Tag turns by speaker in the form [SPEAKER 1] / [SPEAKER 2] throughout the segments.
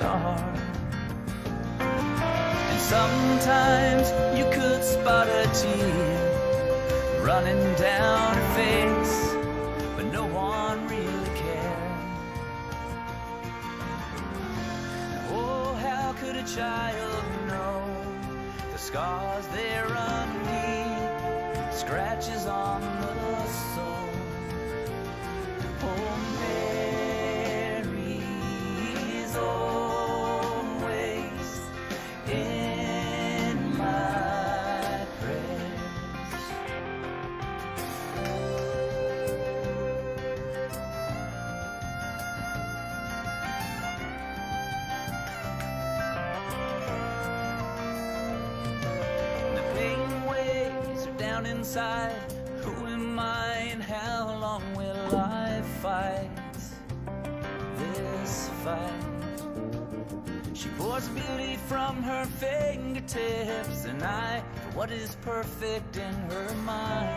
[SPEAKER 1] star. And sometimes you could spot a tear running down her face, but no one really cared. Oh, how could a child know the scars they're underneath, scratches on the soul? Oh, Mary's always in my prayers. The pain waves are down inside. Who am I and how long will I fight this fight? She pours beauty from her fingertips, and I for what is perfect in her mind.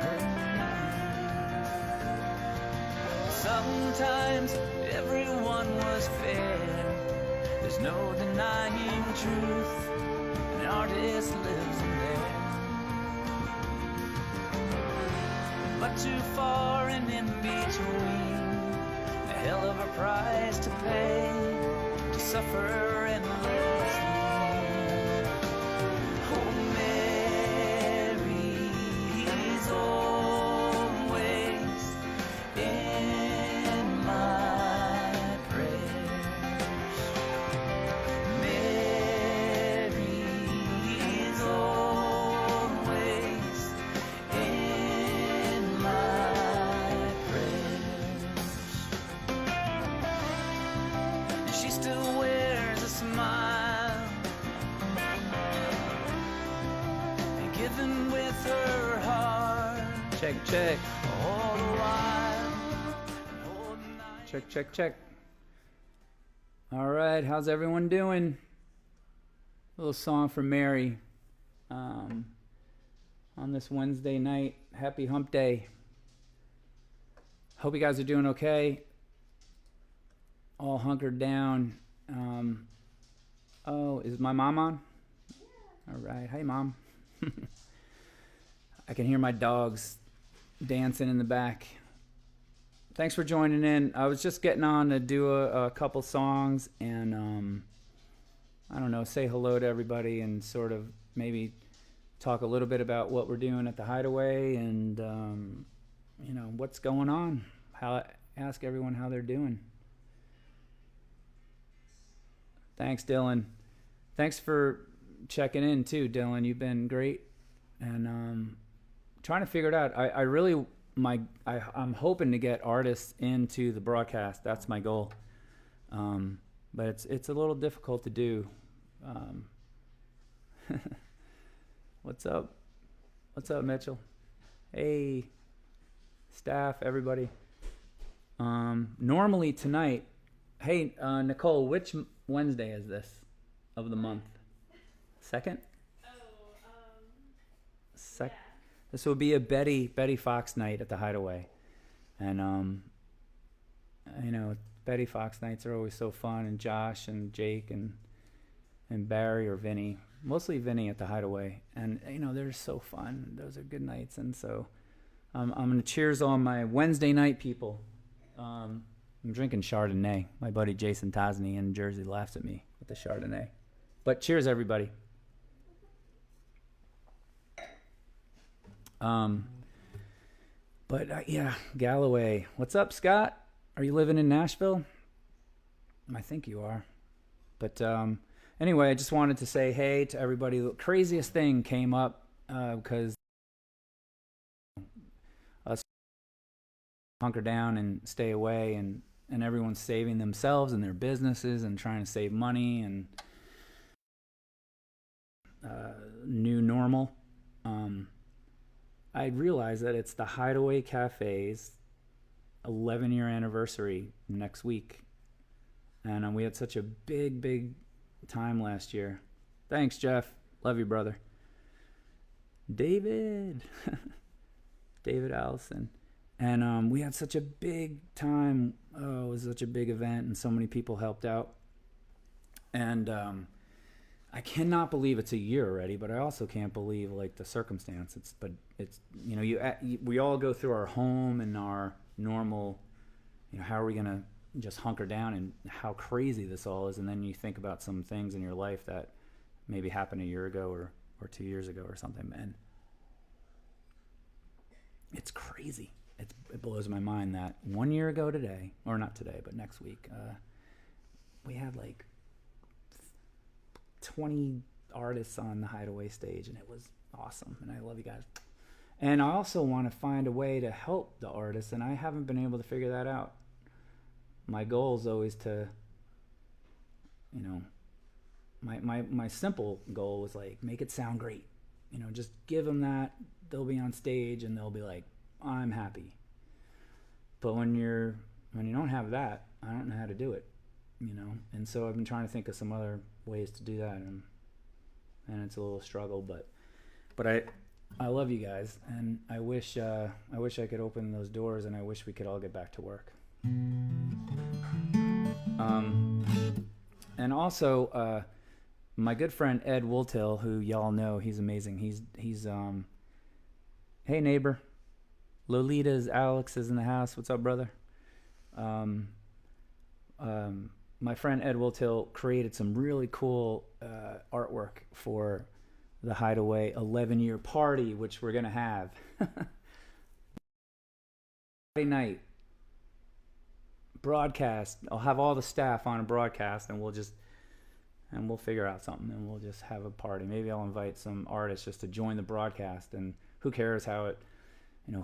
[SPEAKER 1] Her mind. Sometimes everyone was fair. There's no denying truth. An artist lives in there. But too far and in between, a hell of a price to pay to suffer endlessly. Oh, Mary's always in my prayers. Mary's always in my prayers. And she still wears a smile, and giving with her heart.
[SPEAKER 2] Check, check.
[SPEAKER 1] All the while, holding on.
[SPEAKER 2] Check, check, check. All right, how's everyone doing? A little song for Mary on this Wednesday night. Happy hump day. Hope you guys are doing okay. All hunkered down. Oh, is my mom on? All right. Hey, Mom. I can hear my dogs dancing in the back. Thanks for joining in. I was just getting on to do a couple songs and, I don't know, say hello to everybody and sort of maybe talk a little bit about what we're doing at the Hideaway and, you know, what's going on. Ask everyone how they're doing. Thanks, Dylan. Thanks for checking in too, Dylan. You've been great. And trying to figure it out. I'm hoping to get artists into the broadcast. That's my goal. But it's a little difficult to do. What's up? What's up, Mitchell? Hey, staff, everybody. Normally tonight, hey, Nicole, which Wednesday is this of the month? Second? Yeah. This will be a Betty Fox night at the Hideaway. And, you know, Betty Fox nights are always so fun, and Josh and Jake and Barry or Vinny, mostly Vinny at the Hideaway. And, you know, they're so fun. Those are good nights. And so I'm going to cheers on my Wednesday night people. I'm drinking Chardonnay. My buddy Jason Tosney in Jersey laughs at me with the Chardonnay. But cheers, everybody. Yeah, Galloway. What's up, Scott? Are you living in Nashville? I think you are. But anyway, I just wanted to say hey to everybody. The craziest thing came up because us hunker down and stay away, and everyone's saving themselves and their businesses and trying to save money and new normal. I realized that it's the Hideaway Cafe's 11-year anniversary next week. And we had such a big time last year. Thanks, Jeff. Love you, brother. David. David Allison. And we had such a big time it was such a big event and so many people helped out. And I cannot believe it's a year already, but I also can't believe like the circumstance. We all go through our home and our normal, how are we gonna just hunker down, and how crazy this all is. And then you think about some things in your life that maybe happened a year ago or 2 years ago or something, and it's crazy. It blows my mind that 1 year ago today, or not today, but next week, we had like 20 artists on the Hideaway stage, and it was awesome, and I love you guys. And I also want to find a way to help the artists, and I haven't been able to figure that out. My goal is always to, my simple goal was like, make it sound great. Just give them that. They'll be on stage and they'll be like, I'm happy. But when you don't have that, I don't know how to do it, And so I've been trying to think of some other ways to do that, and it's a little struggle, but I love you guys, and I wish I could open those doors, and I wish we could all get back to work. And also, my good friend Ed Wooltill, who y'all know, he's amazing. He's hey neighbor, Lolita's Alex is in the house. What's up, brother? My friend Ed Wooltill created some really cool artwork for the Hideaway 11-year party, which we're gonna have Friday night broadcast. I'll have all the staff on a broadcast, and we'll figure out something, and we'll just have a party. Maybe I'll invite some artists just to join the broadcast, and who cares how it,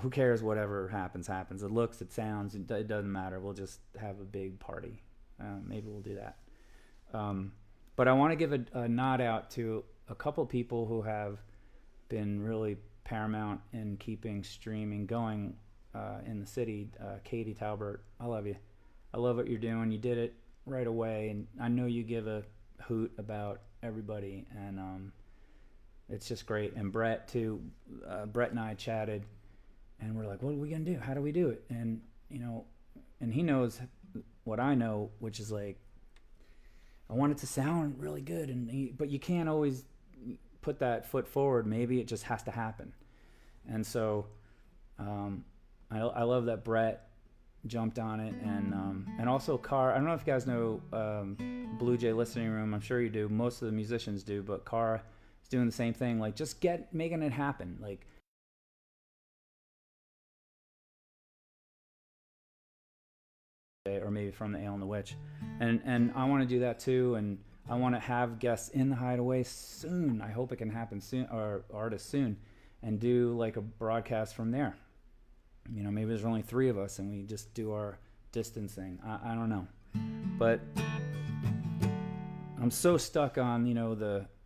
[SPEAKER 2] who cares, whatever happens. It looks, it sounds, it doesn't matter. We'll just have a big party. Maybe we'll do that. But I want to give a nod out to a couple people who have been really paramount in keeping streaming going in the city. Katie Talbert, I love you. I love what you're doing. You did it right away, and I know you give a hoot about everybody, and it's just great. And Brett too. Brett and I chatted, and we're like, what are we gonna do? How do we do it? And and he knows what I know, which is like, I want it to sound really good, but you can't always put that foot forward. Maybe it just has to happen. And so I love that Brett jumped on it, and also Carr. I don't know if you guys know Blue Jay Listening Room. I'm sure you do. Most of the musicians do, but Carr is doing the same thing. Like, just making it happen. Like, or maybe from the Ale and the Witch, and I want to do that too, and I want to have guests in the Hideaway soon. I hope it can happen soon, or artists soon, and do like a broadcast from there. Maybe there's only 3 of us and we just do our distance thing. I don't know, but I'm so stuck on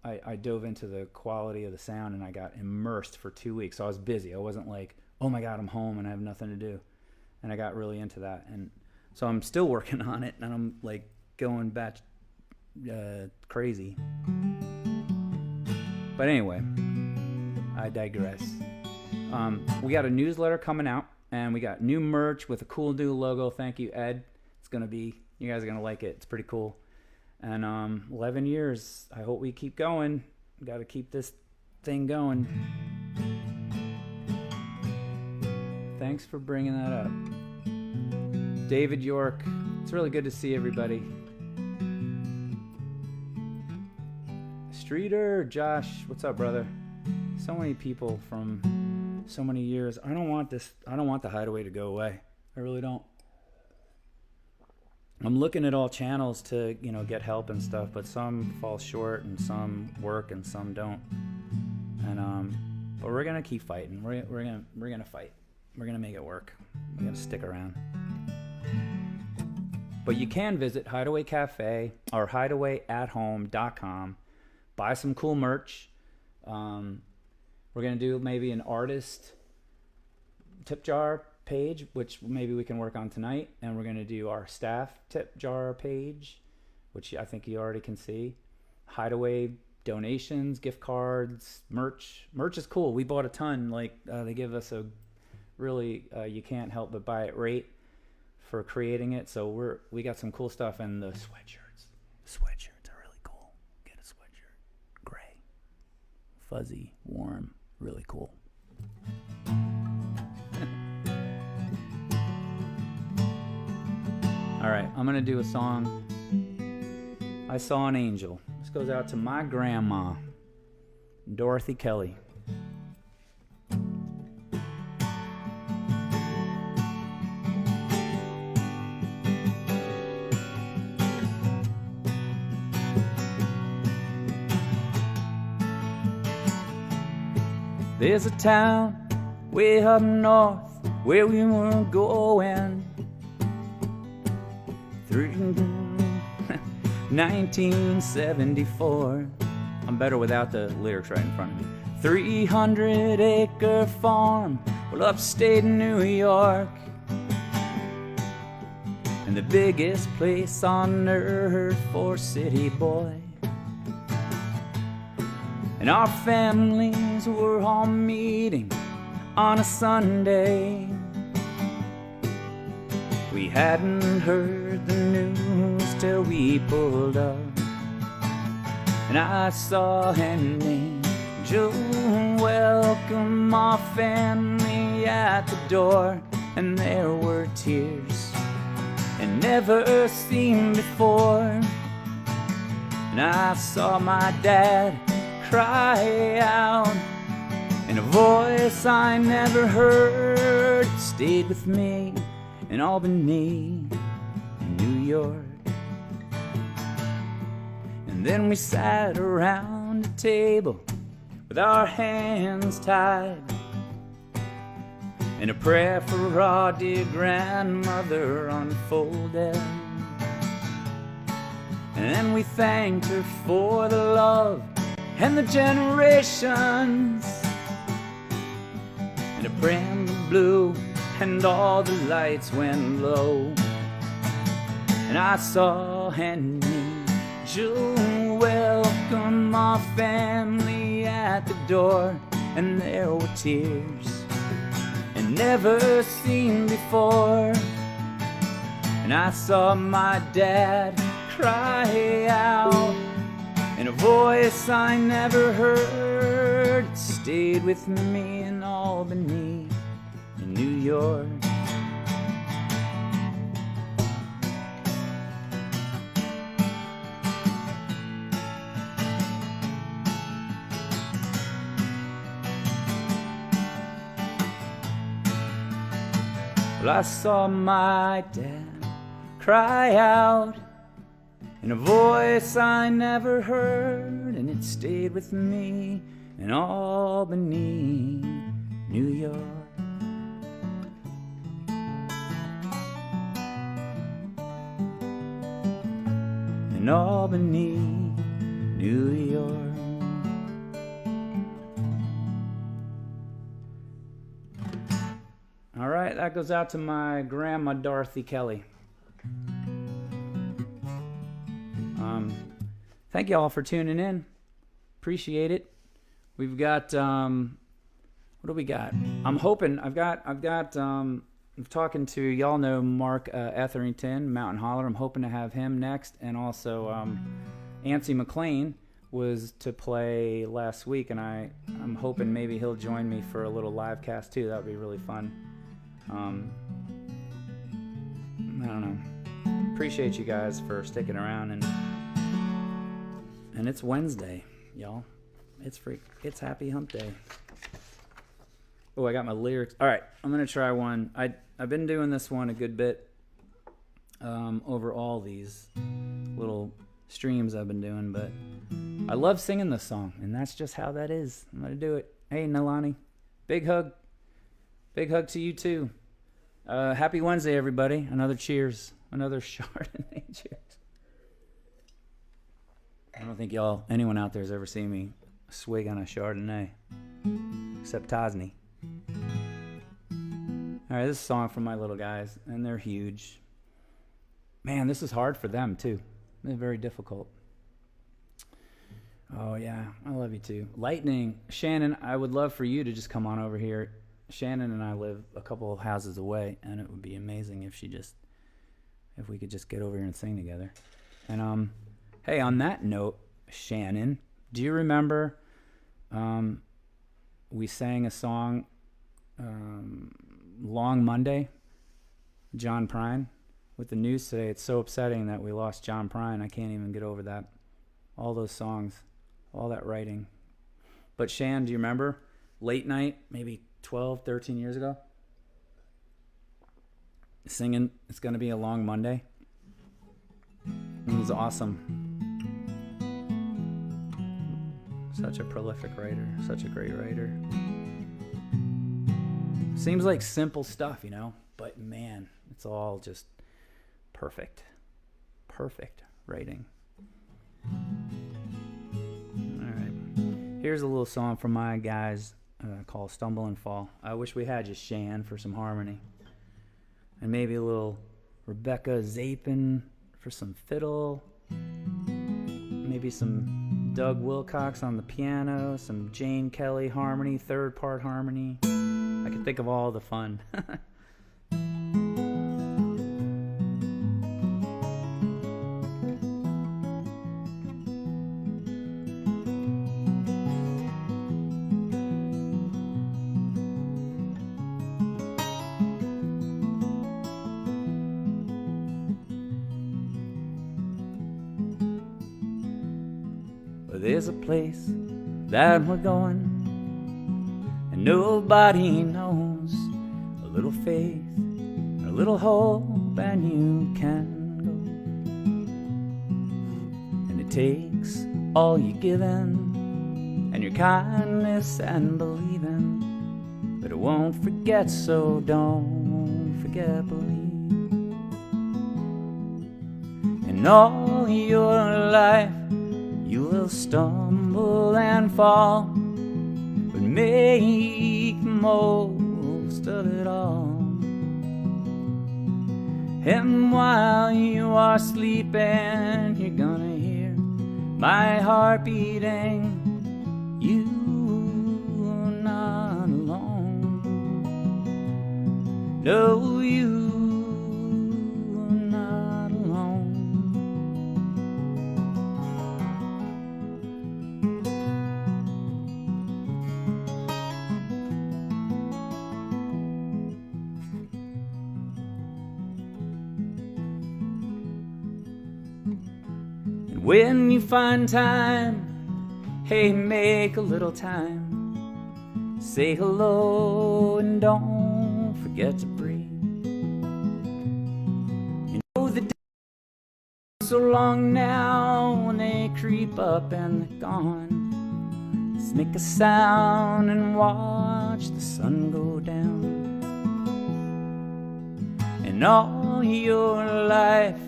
[SPEAKER 2] I dove into the quality of the sound, and I got immersed for 2 weeks. So I was busy. I wasn't like, oh my God, I'm home and I have nothing to do, and I got really into that. And so I'm still working on it, and I'm like going back crazy. But anyway, I digress. We got a newsletter coming out, and we got new merch with a cool new logo. Thank you, Ed. You guys are gonna like it. It's pretty cool. And 11 years. I hope we keep going. Got to keep this thing going. Thanks for bringing that up, David York. It's really good to see everybody. Streeter, Josh, what's up, brother? So many people from so many years. I don't want the Hideaway to go away. I really don't. I'm looking at all channels to, get help and stuff, but some fall short and some work and some don't. And but we're gonna keep fighting. We're gonna fight. We're gonna make it work. We gotta stick around. But you can visit Hideaway Cafe or HideawayAtHome.com. Buy some cool merch. We're gonna do maybe an artist tip jar page, which maybe we can work on tonight, and we're gonna do our staff tip jar page, which I think you already can see. Hideaway donations, gift cards, merch. Merch is cool. We bought a ton. Like they give us a really you can't help but buy it rate for creating it. So we got some cool stuff, and the sweatshirts are really cool. Get a sweatshirt, gray, fuzzy, warm, really cool. All right, I'm gonna do a song, I Saw an Angel. This goes out to my grandma, Dorothy Kelly. There's a town way up north where we were going through 1974. I'm better without the lyrics right in front of me. 300-acre farm, well, upstate New York, and the biggest place on earth for city boy. And our families were all meeting on a Sunday. We hadn't heard the news till we pulled up, and I saw an angel welcome our family at the door, and there were tears and never seen before. And I saw my dad cry out in a voice I never heard. It stayed with me in Albany, New York. And then we sat around a table with our hands tied, and a prayer for our dear grandmother unfolded. And then we thanked her for the love and the generations, and a brand new blue, and all the lights went low. And I saw an angel welcome our family at the door, and there were tears and never seen before. And I saw my dad cry out in a voice I never heard. It stayed with me in Albany, in New York. Well, I saw my dad cry out in a voice I never heard, and it stayed with me in Albany, New York. In Albany, New York. All right, that goes out to my grandma, Dorothy Kelly. Thank you all for tuning in. Appreciate it. We've got what do we got? I'm hoping I'm talking to, y'all know Mark Etherington, Mountain Holler. I'm hoping to have him next, and also Ancy McLean was to play last week, and I'm hoping maybe he'll join me for a little live cast too. That would be really fun. I don't know. Appreciate you guys for sticking around, and it's Wednesday, y'all. It's Happy Hump Day. Oh, I got my lyrics. All right, I'm gonna try one. I've been doing this one a good bit over all these little streams I've been doing, but I love singing this song, and that's just how that is. I'm gonna do it. Hey, Nalani, big hug to you too. Happy Wednesday, everybody. Another cheers, another Chardonnay cheers. I don't think anyone out there has ever seen me swig on a Chardonnay, except Tosny. All right, this is a song from my little guys, and they're huge. Man, this is hard for them too. It's very difficult. Oh yeah, I love you too. Lightning, Shannon, I would love for you to just come on over here. Shannon and I live a couple of houses away, and it would be amazing if she just if we could just get over here and sing together. And hey, on that note, Shannon, do you remember we sang a song Long Monday, John Prine? With the news today, it's so upsetting that we lost John Prine. I can't even get over that. All those songs, all that writing. But Shan, do you remember late night, maybe 12, 13 years ago? Singing It's Gonna Be a Long Monday. It was awesome. Such a prolific writer, such a great writer. Seems like simple stuff, you know, but man, it's all just perfect. Perfect writing. Alright. Here's a little song from my guys called Stumble and Fall. I wish we had just Shan for some harmony. And maybe a little Rebecca Zapin for some fiddle. Maybe some Doug Wilcox on the piano. Some Jane Kelly harmony, third part harmony. I can think of all the fun. There's a place that we're going, and nobody knows. A little faith, and a little hope, and you can go. And it takes all you giving, and your kindness and believing, but it won't forget, so don't forget believe. And all your life you will stumble and fall, but make the most of it all. And while you are sleeping, you're gonna hear my heart beating. You're not alone. No, you're not alone. When you find time, hey, make a little time. Say hello and don't forget to breathe. You know the days are so long now when they creep up and they're gone. Let's make a sound and watch the sun go down. And all your life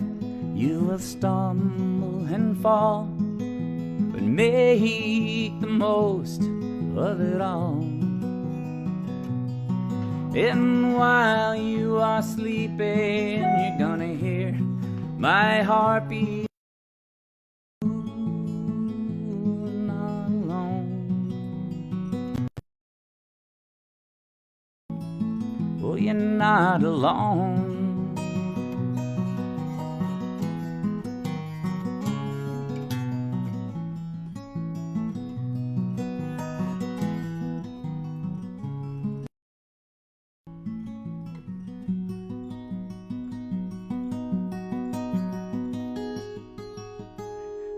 [SPEAKER 2] you will stumble and fall, but make the most of it all. And while you are sleeping, you're gonna hear my heartbeat. Not alone. Oh, you're not alone.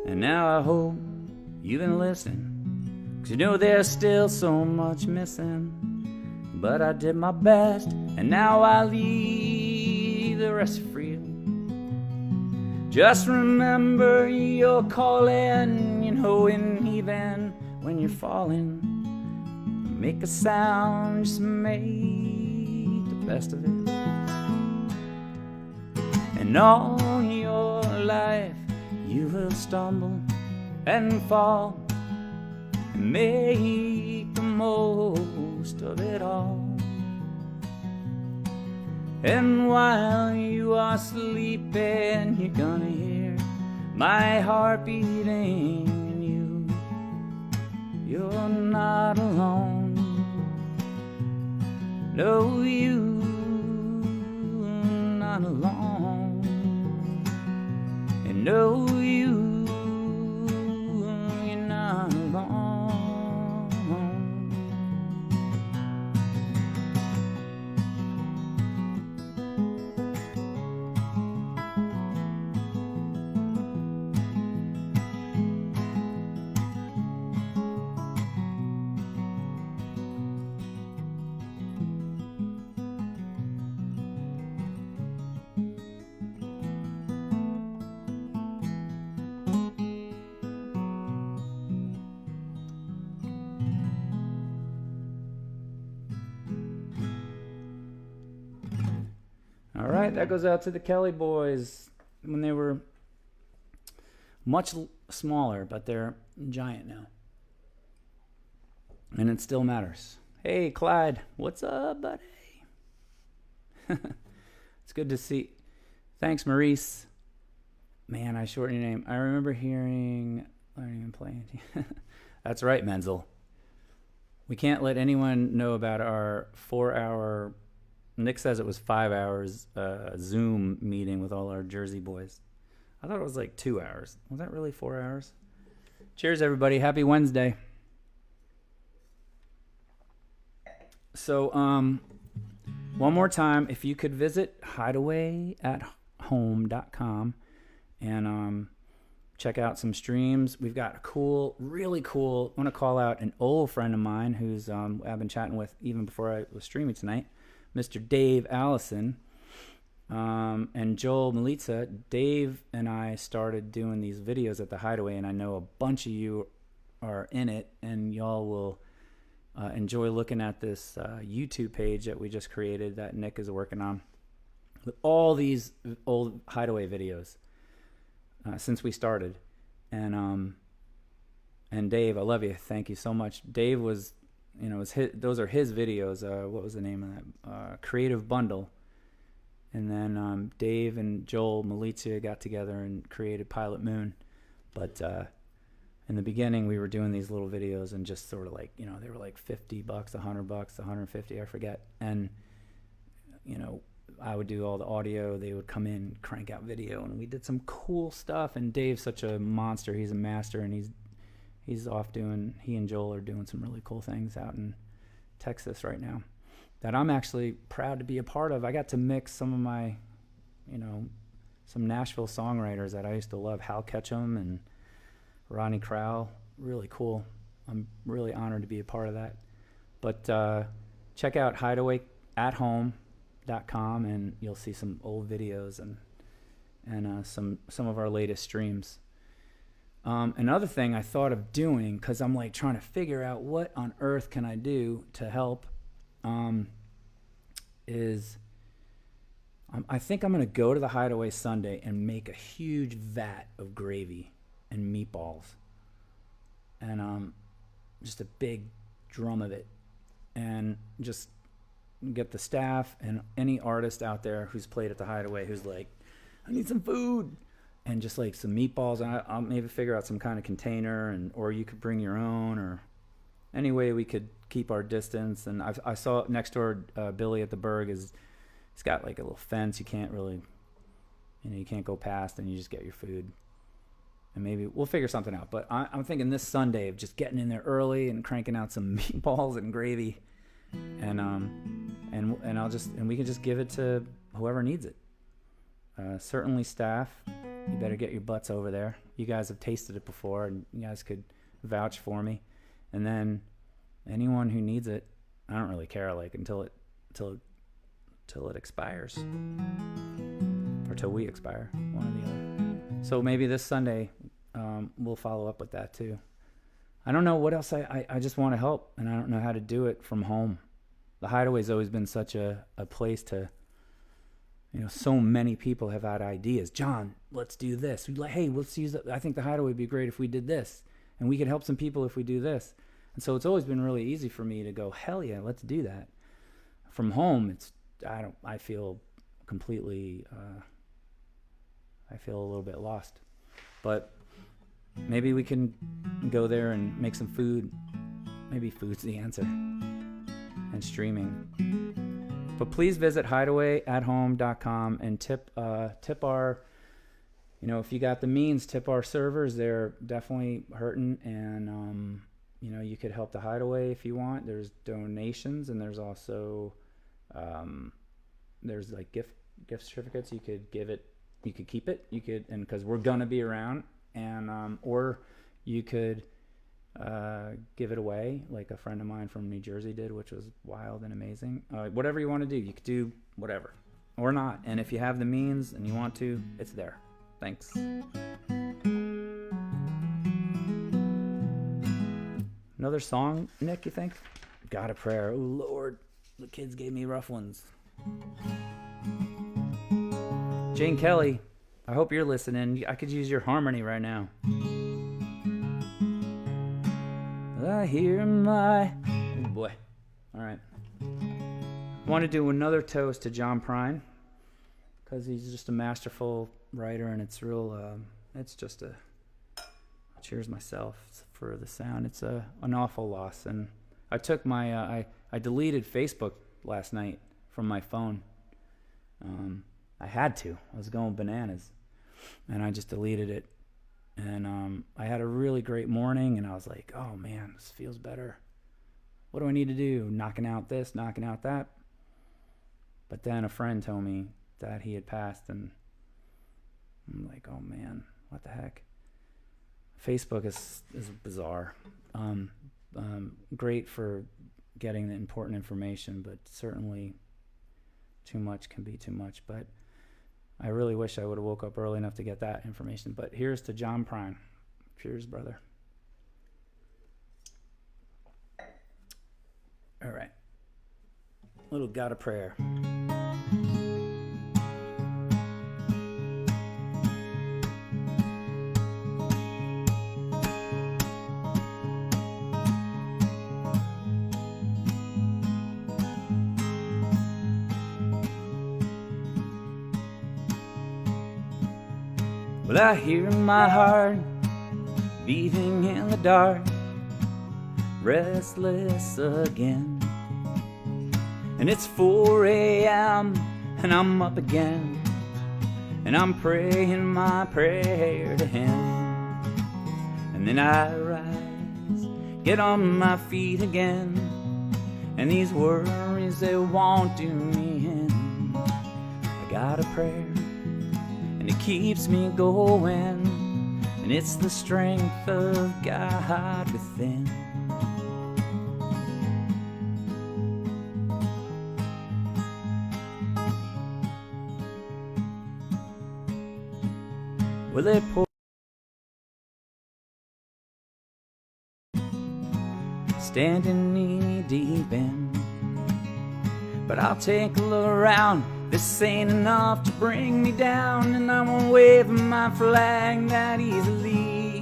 [SPEAKER 2] And now I hope you've been listening, 'cause you know there's still so much missing. But I did my best, and now I leave the rest for you. Just remember you're calling, you know, and even when you're falling, make a sound, just make the best of it. And all your life you will stumble and fall, and make the most of it all. And while you are sleeping, you're gonna hear my heart beating, and you're not alone. No, you're not alone.
[SPEAKER 1] know you're not alone.
[SPEAKER 2] All right, that goes out to the Kelly boys when they were much smaller, but they're giant now. And it still matters. Hey, Clyde, what's up, buddy? It's good to see. Thanks, Maurice. Man, I shortened your name. I remember hearing, learning and playing. That's right, Menzel. We can't let anyone know about our 4-hour, Nick says it was 5 hours, Zoom meeting with all our Jersey boys. I thought it was like 2 hours. Was that really 4 hours? Cheers, everybody. Happy Wednesday. So, one more time, if you could visit HideawayAtHome.com and check out some streams. We've got a cool, really cool, I want to call out an old friend of mine who's I've been chatting with even before I was streaming tonight, Mr. Dave Allison, and Joel Militza. Dave and I started doing these videos at the Hideaway, and I know a bunch of you are in it, and y'all will enjoy looking at this YouTube page that we just created that Nick is working on with all these old Hideaway videos since we started. And Dave, I love you. Thank you so much. Dave was, those are his videos. What was the name of that? Creative Bundle. And then Dave and Joel Militza got together and created Pilot Moon. But in the beginning, we were doing these little videos and just sort of like, they were like $50, $100, $150, I forget. And, I would do all the audio. They would come in, crank out video, and we did some cool stuff. And Dave's such a monster. He's a master, and he's off doing, he and Joel are doing some really cool things out in Texas right now that I'm actually proud to be a part of. I got to mix some of my, some Nashville songwriters that I used to love, Hal Ketchum and Ronnie Crowell. Really cool. I'm really honored to be a part of that. But check out HideawayAtHome.com and you'll see some old videos and some of our latest streams. Another thing I thought of doing, because I'm like trying to figure out what on earth can I do to help, is I think I'm going to go to the Hideaway Sunday and make a huge vat of gravy and meatballs and just a big drum of it, and just get the staff and any artist out there who's played at the Hideaway who's like, I need some food, and just like some meatballs, and I'll maybe figure out some kind of container, or you could bring your own, or any way we could keep our distance. And I saw next door, Billy at the Berg he's got like a little fence. You can't really, you can't go past, and you just get your food. And maybe we'll figure something out. But I'm thinking this Sunday of just getting in there early and cranking out some meatballs and gravy, and we can just give it to whoever needs it. Certainly staff, you better get your butts over there. You guys have tasted it before, and you guys could vouch for me. And then anyone who needs it, I don't really care, like until it expires, or till we expire, one or the other. So maybe this Sunday we'll follow up with that too. I don't know what else. I just want to help, and I don't know how to do it from home. The Hideaway's always been such a place to, so many people have had ideas. John, let's do this. Hey, let's use it. I think the Hideaway would be great if we did this, and we could help some people if we do this. And so it's always been really easy for me to go, hell yeah, let's do that. From home, I feel completely, I feel a little bit lost. But maybe we can go there and make some food. Maybe food's the answer. And streaming. But please visit HideawayAtHome.com and tip our, if you got the means, tip our servers. They're definitely hurting, and you could help the Hideaway if you want. There's donations, and there's also there's like gift certificates. You could give it, you could keep it, and because we're gonna be around, and or you could give it away, like a friend of mine from New Jersey did, which was wild and amazing. Whatever you want to do, you could do whatever, or not. And if you have the means and you want to, it's there. Thanks. Another song, Nick, you think? Got a Prayer. Oh, Lord. The kids gave me rough ones. Jane Kelly, I hope you're listening. I could use your harmony right now. I hear my... Oh, boy. All right. I want to do another toast to John Prine, because he's just a masterful writer, and it's real... it's just a... Cheers myself for the sound. It's an awful loss, and I took my I deleted Facebook last night from my phone. I had to. I was going bananas, and I just deleted it. And I had a really great morning, and I was like, oh man, this feels better. What do I need to do? Knocking out this, knocking out that. But then a friend told me that he had passed, and I'm like, oh man, what the heck? Facebook is bizarre. Great for getting the important information, but certainly too much can be too much. But I really wish I would have woke up early enough to get that information. But here's to John Prine. Cheers, brother. All right. Little Got a Prayer. Well, I hear my heart beating in the dark, restless again. And it's 4 a.m. and I'm up again, and I'm praying my prayer to him. And then I rise, get on my feet again, and these worries, they won't do me in. I got a prayer, and it keeps me going, and it's the strength of God within. Well, it pours, standing knee deep in, but I'll take a look around. This ain't enough to bring me down, and I won't wave my flag that easily.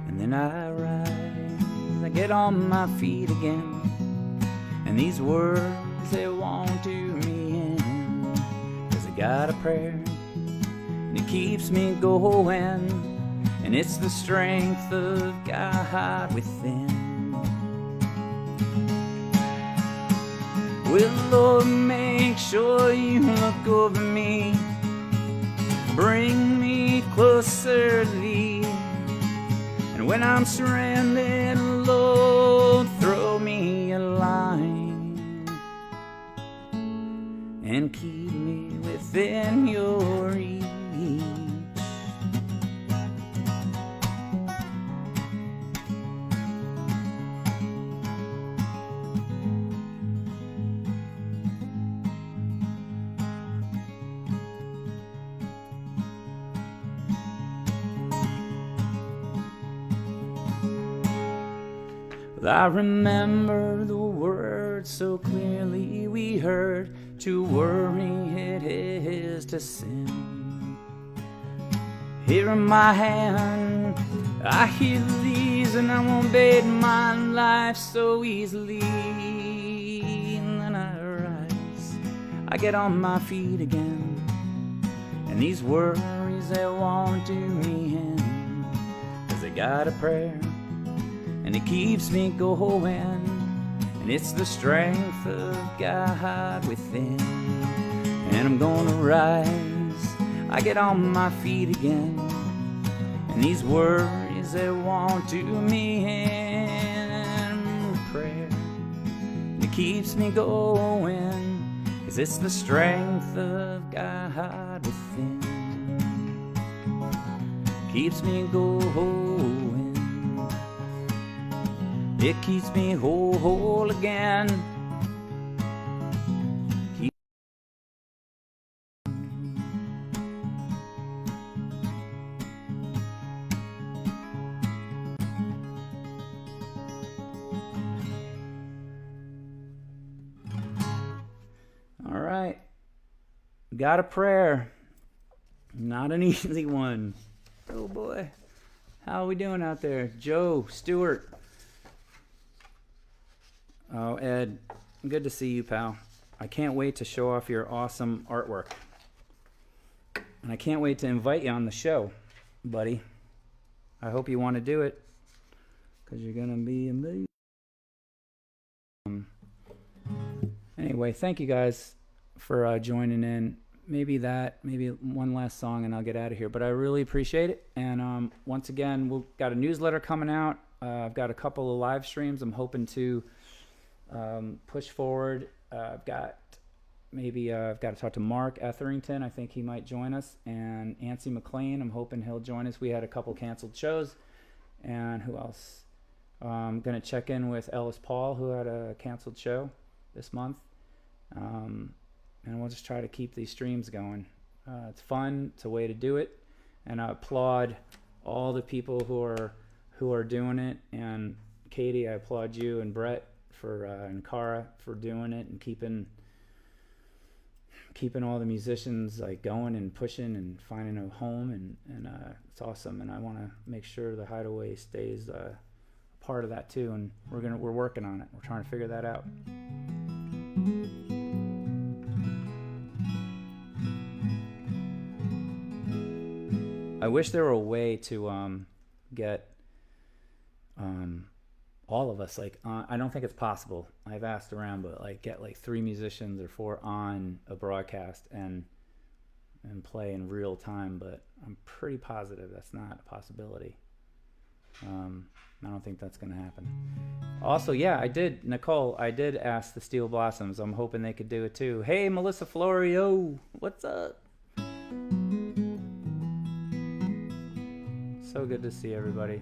[SPEAKER 2] And then I rise, I get on my feet again, and these words, they won't do me in. 'Cause I got a prayer, and it keeps me going, and it's the strength of God within. Well, Lord, make sure you look over me, bring me closer to thee. And when I'm stranded, Lord, throw me a line and keep me within your reach. I remember the words so clearly we heard, to worry it is to sin. Here in my hand, I hear these, and I won't bid my life so easily. And then I rise, I get on my feet again, and these worries, they won't do me in. 'Cause I got a prayer, and it keeps me going, and it's the strength of God within. And I'm gonna rise, I get on my feet again. And these worries, they won't do me in. Prayer that keeps me going, 'cause it's the strength of God within. Keeps me going. It keeps me whole again. All right. Got a prayer. Not an easy one. Oh boy. How are we doing out there? Joe, Stewart. Oh, Ed. Good to see you, pal. I can't wait to show off your awesome artwork. And I can't wait to invite you on the show, buddy. I hope you want to do it, because you're going to be amazing. Anyway, thank you guys for joining in. Maybe one last song and I'll get out of here. But I really appreciate it. And once again, we've got a newsletter coming out. I've got a couple of live streams I'm hoping to push forward. I've got to talk to Mark Etherington. I think he might join us. And Ancy McLean, I'm hoping he'll join us. We had a couple canceled shows. And who else? I'm going to check in with Ellis Paul, who had a canceled show this month. And we'll just try to keep these streams going. It's fun. It's a way to do it. And I applaud all the people who are doing it. And Katie, I applaud you and Brett and Cara for doing it and keeping all the musicians like going and pushing and finding a home. And it's awesome. And I want to make sure the Hideaway stays a part of that too. And we're working on it. We're trying to figure that out. I wish there were a way to get all of us, like, I don't think it's possible. I've asked around, but like get like 3 musicians or 4 on a broadcast and play in real time, but I'm pretty positive that's not a possibility. I don't think that's going to happen. Also, yeah, Nicole, I did ask the Steel Blossoms. I'm hoping they could do it too. Hey, Melissa Florio, what's up? So good to see everybody.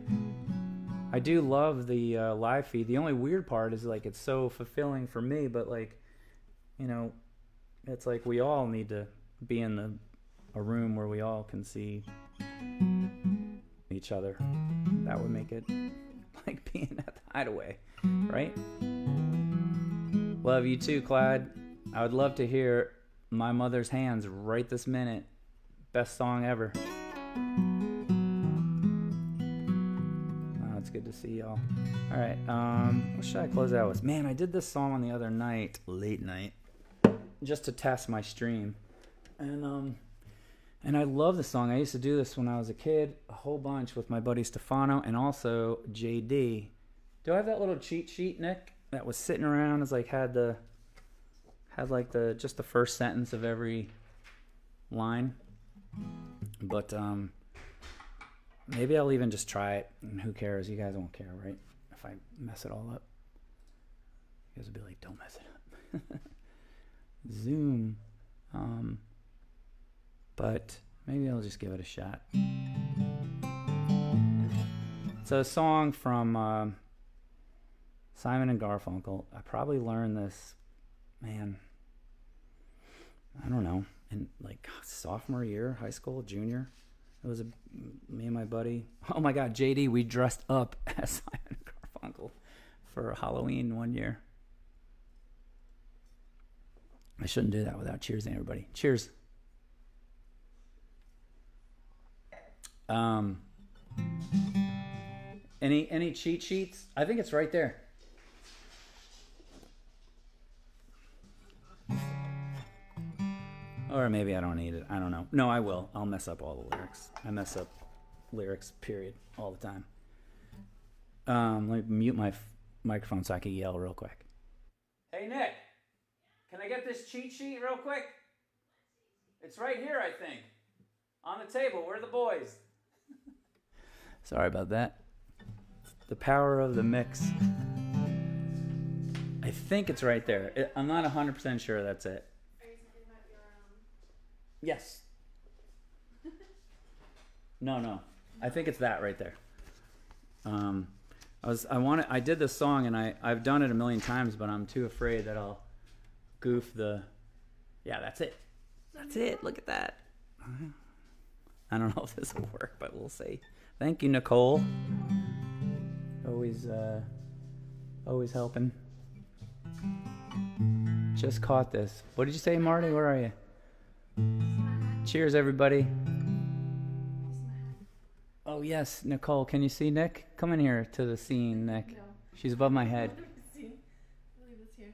[SPEAKER 2] I do love the live feed. The only weird part is like it's so fulfilling for me, but like, you know, it's like we all need to be in a room where we all can see each other. That would make it like being at the Hideaway, right? Love you too, Clyde. I would love to hear My Mother's Hands right this minute. Best song ever. Good to see y'all. All right, what should I close out with? Man, I did this song on the other night, late night, just to test my stream, and I love the song. I used to do this when I was a kid, a whole bunch with my buddy Stefano and also JD. Do I have that little cheat sheet, Nick, that was sitting around? It's like had just the first sentence of every line, but maybe I'll even just try it, and who cares? You guys won't care, right? If I mess it all up. You guys will be like, don't mess it up. Zoom. But maybe I'll just give it a shot. It's a song from Simon and Garfunkel. I probably learned this, man, I don't know, in like sophomore year, high school, junior. It was me and my buddy. Oh my God, JD, we dressed up as Simon and Garfunkel for Halloween one year. I shouldn't do that without cheersing everybody. Cheers. Any cheat sheets? I think it's right there. Or maybe I don't need it. I don't know. No, I will. I'll mess up all the lyrics. I mess up lyrics, period, all the time. Let me mute my microphone so I can yell real quick. Hey, Nick. Can I get this cheat sheet real quick? It's right here, I think. On the table. Where are the boys? Sorry about that. The power of the mix. I think it's right there. I'm not 100% sure that's it.
[SPEAKER 3] Are you talking about your
[SPEAKER 2] Yes. No. I think it's that right there. I did this song and I've done it a million times, but I'm too afraid that I'll goof the. Yeah, that's it. That's it. Look at that. I don't know if this will work, but we'll see. Thank you, Nicole. Always helping. Just caught this. What did you say, Marty? Where are you? Cheers, everybody. Oh, yes, Nicole. Can you see Nick? Come in here to the scene, Nick.
[SPEAKER 3] No.
[SPEAKER 2] She's above my head.
[SPEAKER 3] Leave this here.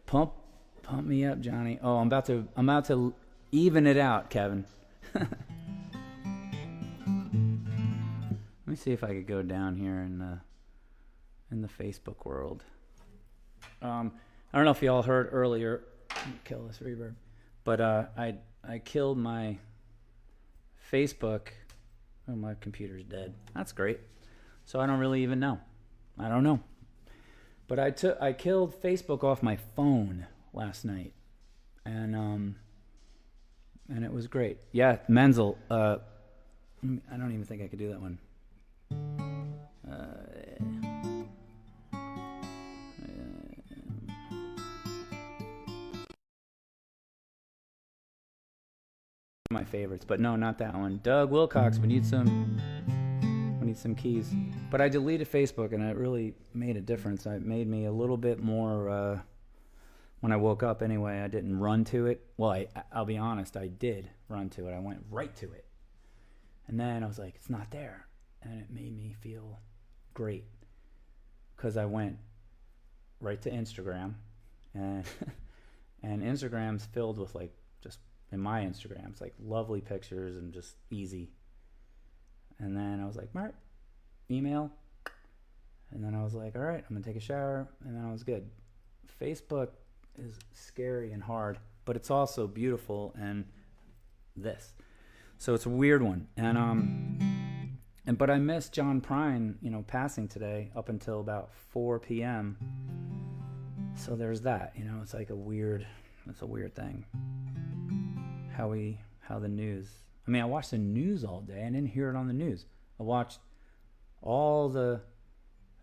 [SPEAKER 2] Pump me up, Johnny. Oh, I'm about to even it out, Kevin. Let me see if I could go down here in the Facebook world. I don't know if y'all heard earlier. Kill this reverb, but I killed my Facebook. Oh, my computer's dead. That's great. So I don't really even know. I don't know. But I killed Facebook off my phone last night, and it was great. Yeah, Menzel. I don't even think I could do that one. My favorites, but no, not that one. Doug Wilcox, we need some keys. But I deleted Facebook, and it really made a difference. It made me a little bit more. When I woke up, anyway, I didn't run to it. Well, I'll be honest, I did run to it. I went right to it, and then I was like, it's not there, and it made me feel great because I went right to Instagram, and and Instagram's filled with in my Instagram, it's like lovely pictures and just easy. And then I was like, Mark, email. And then I was like, all right, I'm going to take a shower. And then I was good. Facebook is scary and hard, but it's also beautiful and this. So it's a weird one. But I missed John Prine, passing today up until about 4 p.m. So there's that, it's like it's a weird thing. How the news. I watched the news all day. I didn't hear it on the news. I watched all the,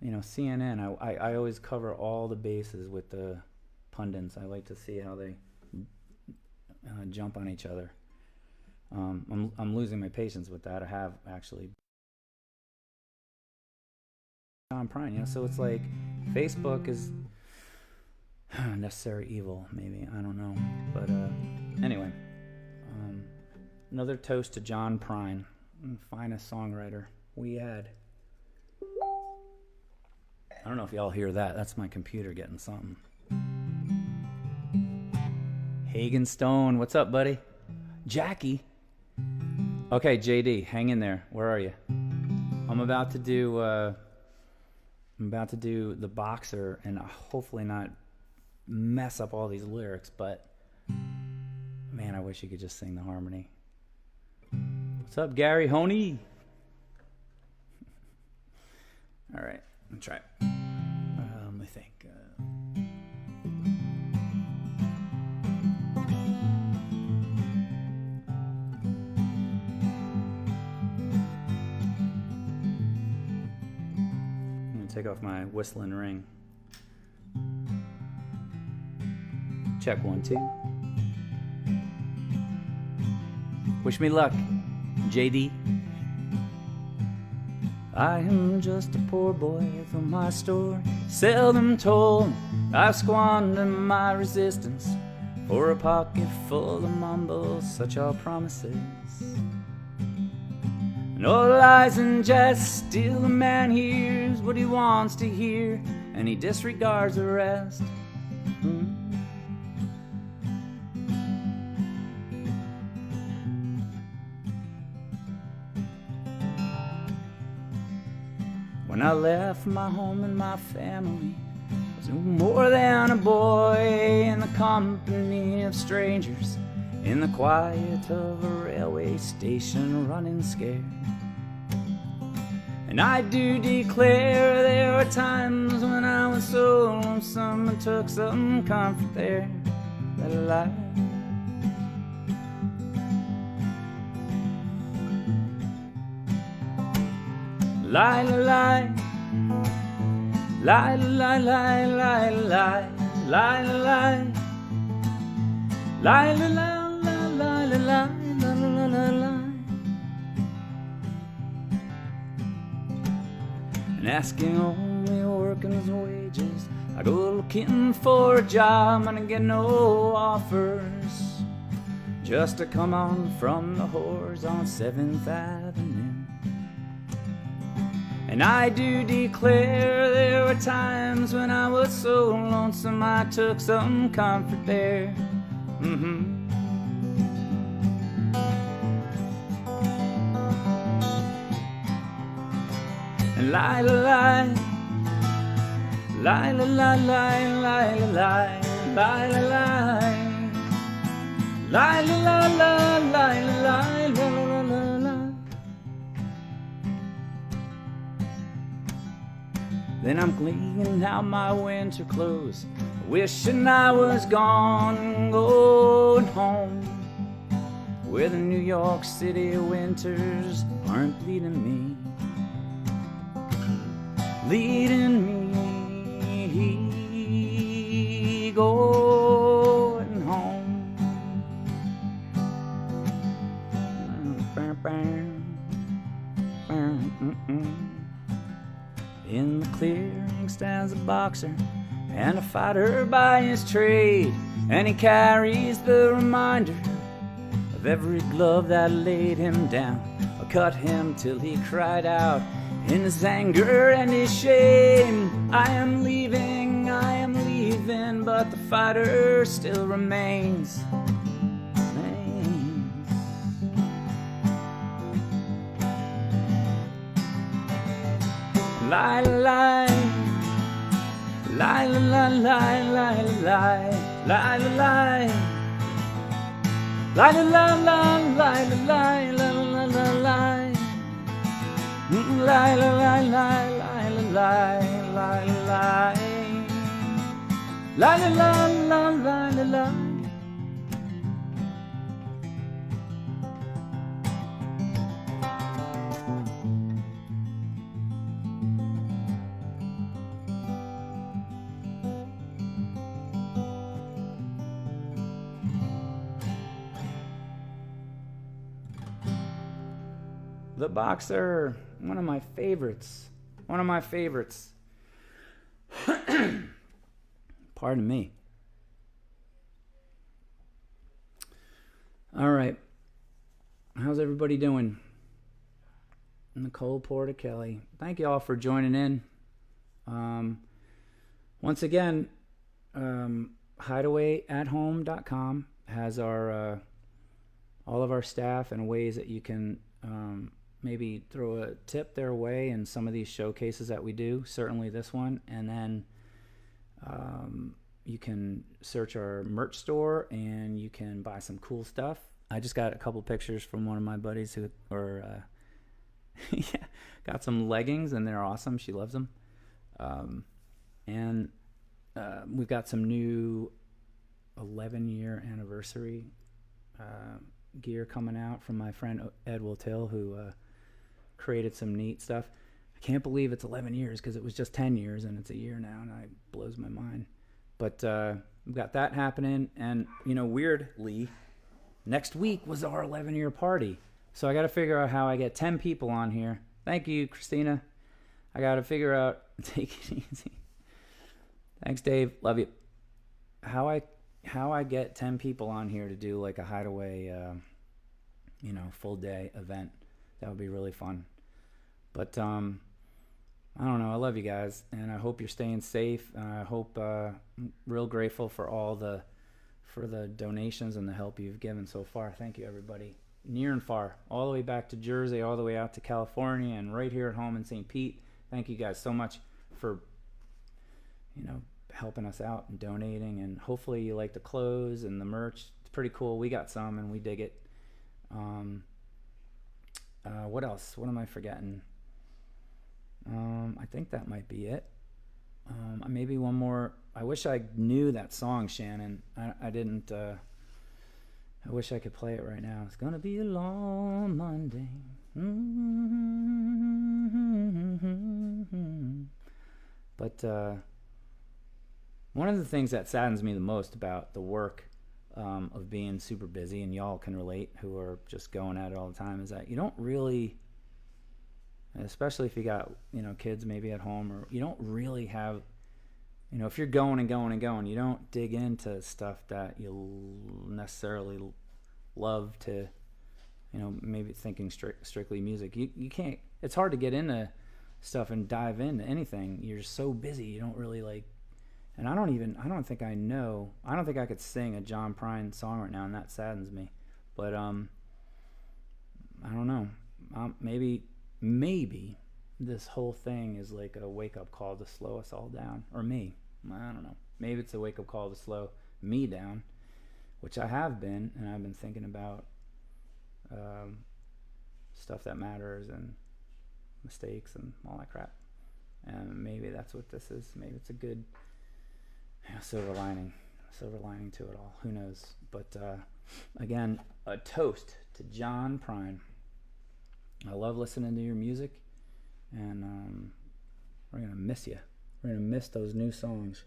[SPEAKER 2] CNN. I always cover all the bases with the pundits. I like to see how they jump on each other. I'm losing my patience with that. I have actually. John Prine, so it's like Facebook is necessary evil, maybe. I don't know. But anyway. Another toast to John Prine, finest songwriter we had. I don't know if y'all hear that. That's my computer getting something. Hagen Stone, what's up, buddy? Jackie. Okay, JD, hang in there. Where are you? I'm about to do The Boxer, and hopefully not mess up all these lyrics, but man, I wish you could just sing the harmony. What's up, Gary Honey? All right, let me try it. Let me think. I'm gonna take off my whistling ring. Check 1, 2. Wish me luck, JD. I am just a poor boy from my story, seldom told. I've squandered my resistance for a pocket full of mumbles, such are promises. And all lies and jest, still the man hears what he wants to hear, and he disregards the rest. When I left my home and my family, I So more than a boy in the company of strangers, in the quiet of a railway station running scared. And I do declare there were times when I was so lonesome and took some comfort there. La la la la la la la la la la la la la la. And asking only working's wages, I go looking for a job and I get no offers, just to come on from the whores on 7th Avenue. And I do declare there were times when I was so lonesome I took some comfort there. And lie, lie, lie, lie, lie, lie, lie, lie, lie, lie, lie, lie, lie, lie. Then I'm cleaning out my winter clothes, wishing I was gone, going home, where the New York City winters aren't bleeding me, leading me going home. In the clearing stands a boxer and a fighter by his trade, and he carries the reminder of every glove that laid him down or cut him till he cried out in his anger and his shame, I am leaving, but the fighter still remains. Lie, lie, lie, lie, lie, lie, lie, lie, lie, lie, lie, lie, lie, lie, lie, lie, lie. Lie, lie, lie, lie, lie, lie, lie, lie. Lie, lie, lie, lie, lie, lie. The Boxer, one of my favorites. Pardon me. All right. How's everybody doing? Nicole Porter Kelly. Thank you all for joining in. Once again, HideawayAtHome.com has our all of our staff and ways that you can maybe throw a tip their way in some of these showcases that we do, certainly this one. And then you can search our merch store and you can buy some cool stuff. I just got a couple pictures from one of my buddies who got some leggings, and they're awesome. She loves them. And we've got some new 11-year anniversary gear coming out from my friend Ed Wiltill, who created some neat stuff. I can't believe it's 11 years because it was just 10 years and it's a year now, and it blows my mind. But we've got that happening, and weirdly, next week was our 11-year party. So I got to figure out how I get 10 people on here. Thank you, Christina. I got to figure out, take it easy. Thanks, Dave. Love you. How I get 10 people on here to do like a Hideaway, full day event. That would be really fun. But I don't know. I love you guys, and I hope you're staying safe. I hope I'm real grateful for for the donations and the help you've given so far. Thank you, everybody, near and far, all the way back to Jersey, all the way out to California, and right here at home in St. Pete. Thank you guys so much for helping us out and donating, and hopefully you like the clothes and the merch. It's pretty cool. We got some and we dig it. What else? What am I forgetting? I think that might be it. Maybe one more. I wish I knew that song, Shannon. I didn't. I wish I could play it right now. It's gonna be a long Monday. But one of the things that saddens me the most about the work of being super busy, and y'all can relate who are just going at it all the time, is that you don't really, especially if you got, kids maybe at home, or you don't really have, if you're going and going and going, you don't dig into stuff that you necessarily love to, maybe thinking strictly music. You can't, it's hard to get into stuff and dive into anything. You're so busy, you don't really like, and I don't think I could sing a John Prine song right now, and that saddens me. But I don't know. Maybe this whole thing is like a wake-up call to slow us all down, or me. I don't know. Maybe it's a wake-up call to slow me down, which I have been, and I've been thinking about stuff that matters and mistakes and all that crap. And maybe that's what this is. Maybe it's a good silver lining to it all. Who knows? But again, a toast to John Prine. I love listening to your music, and we're gonna miss you. We're gonna miss those new songs.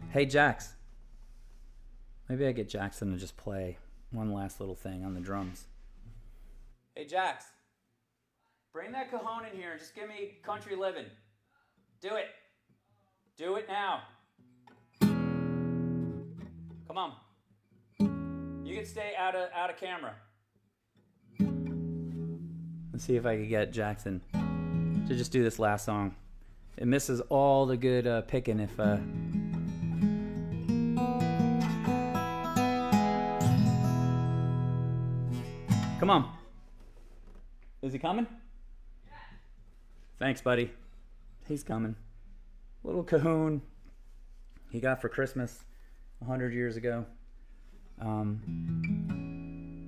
[SPEAKER 2] Hey Jax, maybe I get Jackson to just play one last little thing on the drums. Hey Jax, bring that cajon in here and just give me Country Living. Do it. Do it now. Come on. You can stay out of camera. Let's see if I can get Jackson to just do this last song. It misses all the good picking if... Come on. Is he coming? Yeah. Thanks, buddy. He's coming. Little cajon he got for Christmas 100 years ago.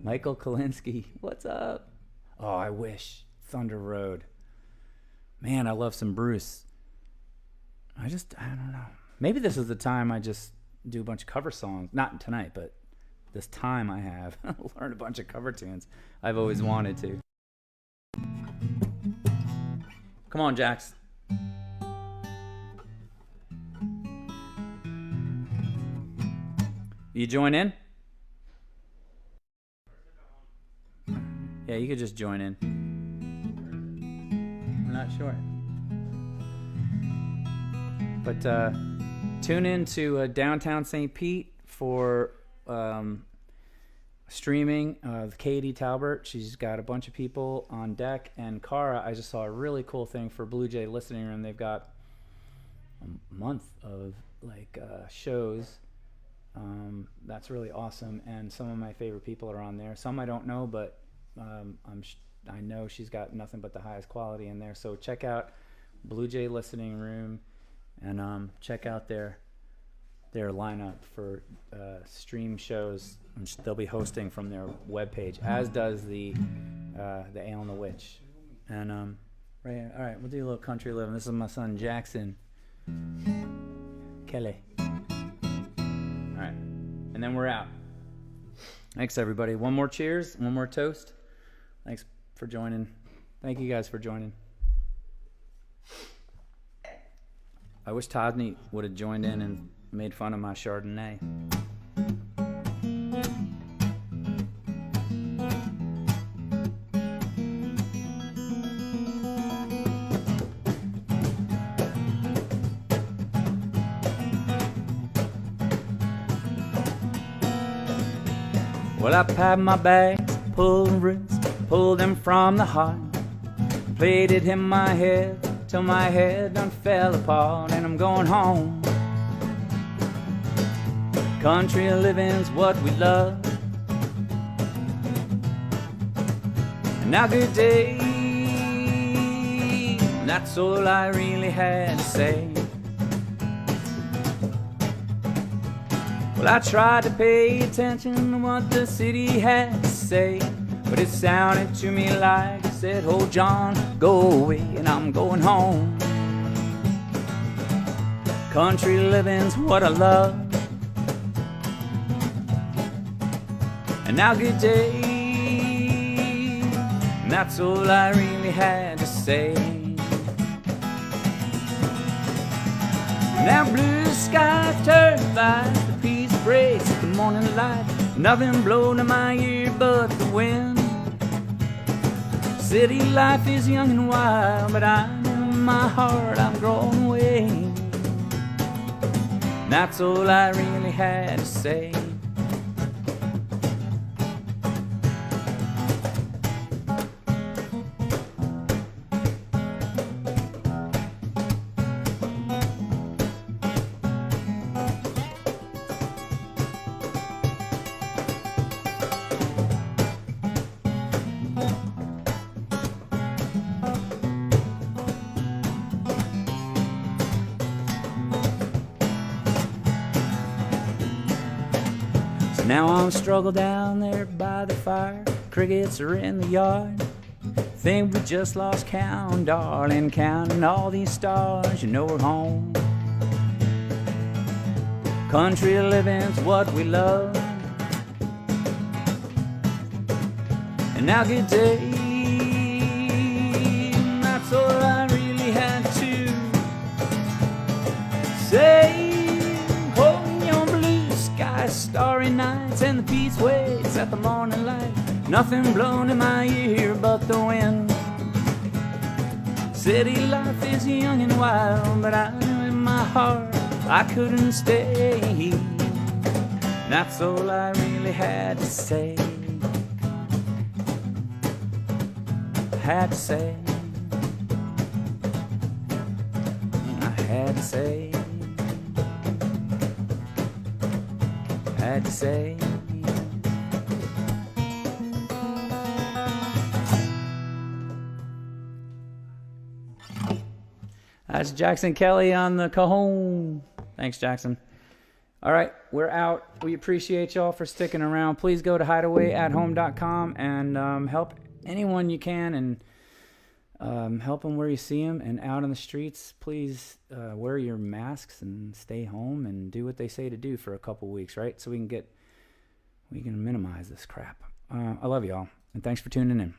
[SPEAKER 2] Michael Kalinsky, what's up? Oh, I wish. Thunder Road. Man, I love some Bruce. I don't know. Maybe this is the time I just do a bunch of cover songs. Not tonight, but this time I have. Learn a bunch of cover tunes. I've always wanted to. Come on, Jax. You join in? Yeah, you could just join in. I'm not sure. But tune in to Downtown St. Pete for streaming of Katie Talbert. She's got a bunch of people on deck. And Cara, I just saw a really cool thing for Blue Jay Listening Room. They've got a month of shows. That's really awesome. And some of my favorite people are on there. Some I don't know, but I know she's got nothing but the highest quality in there. So check out Blue Jay Listening Room and check out their lineup for stream shows. They'll be hosting from their webpage, as does the Ale and the Witch. And right here. All right, we'll do a little Country Living. This is my son Jackson Kelly. All right, and then we're out. Thanks, everybody. One more cheers, one more toast. Thanks for joining. Thank you guys for joining. I wish Todney would have joined in and made fun of my Chardonnay. Well, I packed my bags, pulled the roots, pulled them from the heart, plaited him my head till my head done fell apart, and I'm going home. Country living's what we love. Now good day, that's all I really had to say. Well, I tried to pay attention to what the city had to say, but it sounded to me like it said, "Oh John, go away and I'm going home." Country living's what I love. And now good day, and that's all I really had to say. Now blue sky turned by the peace breaks at the morning light. Nothing blowing in my ear but the wind. City life is young and wild, but I know in my heart I'm growing away. That's all I really had to say. Now I'm struggled down there by the fire. Crickets are in the yard. Think we just lost count, darling. Counting all these stars, you know we're home. Country living's what we love. And now good day, that's all I really had to say. Starry nights and the peace waves at the morning light. Nothing blowing in my ear but the wind. City life is young and wild, but I knew in my heart I couldn't stay. That's all I really had to say. Had to say. I had to say. Had to say. That's Jackson Kelly on the cajon. Thanks, Jackson. All right, we're out. We appreciate y'all for sticking around. Please go to HideawayAtHome.com and help anyone you can, and help them where you see them. And out on the streets, please wear your masks and stay home and do what they say to do for a couple weeks, right? So we can minimize this crap. I love y'all, and thanks for tuning in.